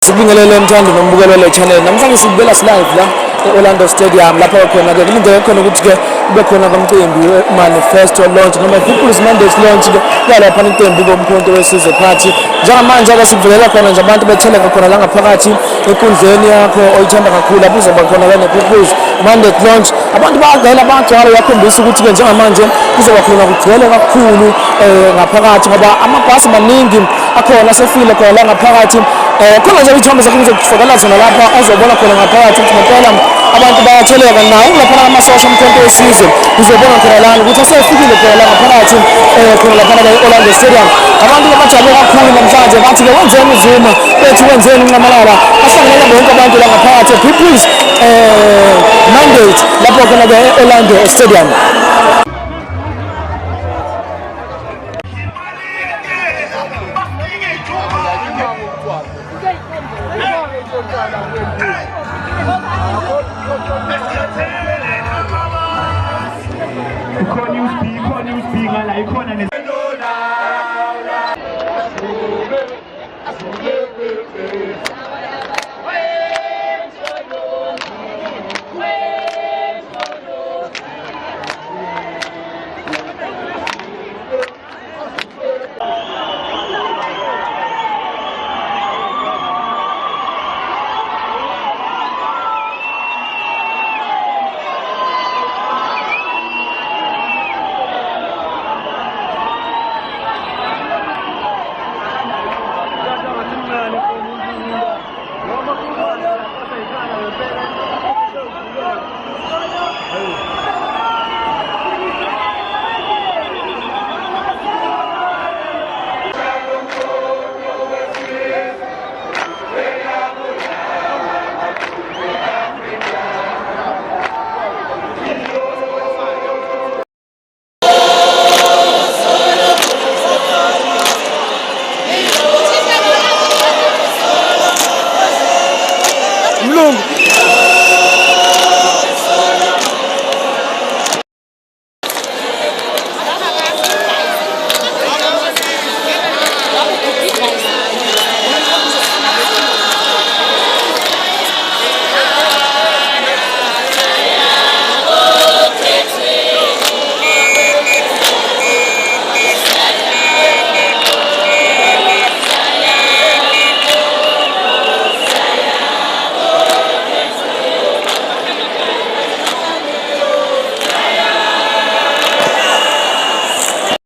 Sibingelele mthando nombukelo le channel. Namhlanje sikubela live la eOrlando Stadium lapha khona ke indlela khona ukuthi ke kube khona komcimbi manifesto launch noma People's Mandate launch ke lapha intombi komkhonto wesizwe party. Njengamanje ake sikuvelela khona nje abantu betheleka khona la ngaphakathi enkundleni yakho oyithanda kakhulu lapho uzoba khona la nePeople's Mandate launch. Abantu bagcwele abagcwala yakhombisa ukuthi ke njengamanje kuzoba khona kugcwele kakhulu ngaphakathi ngoba amabhasi maningi akhona sefile khona la ngaphakathi. Khona nje ithombe zakuzokufakela zona lapha ozobona khona ngaphakathi ukuthi ngempela abantu bayatheleka nawo lapha amasosha omkhonto wesizwe uzobona khona la ukuthi asefikile khona la ngaphakathi khona lapha eOrlando Stadium. Abantu abajabule kakhulu namhlanje bathi ke wenzeni uZuma bethi wenzeni uNcamalala ahlangene bonke abantu la ngaphakathi People's Mandate lapho khona eOrlando Stadium.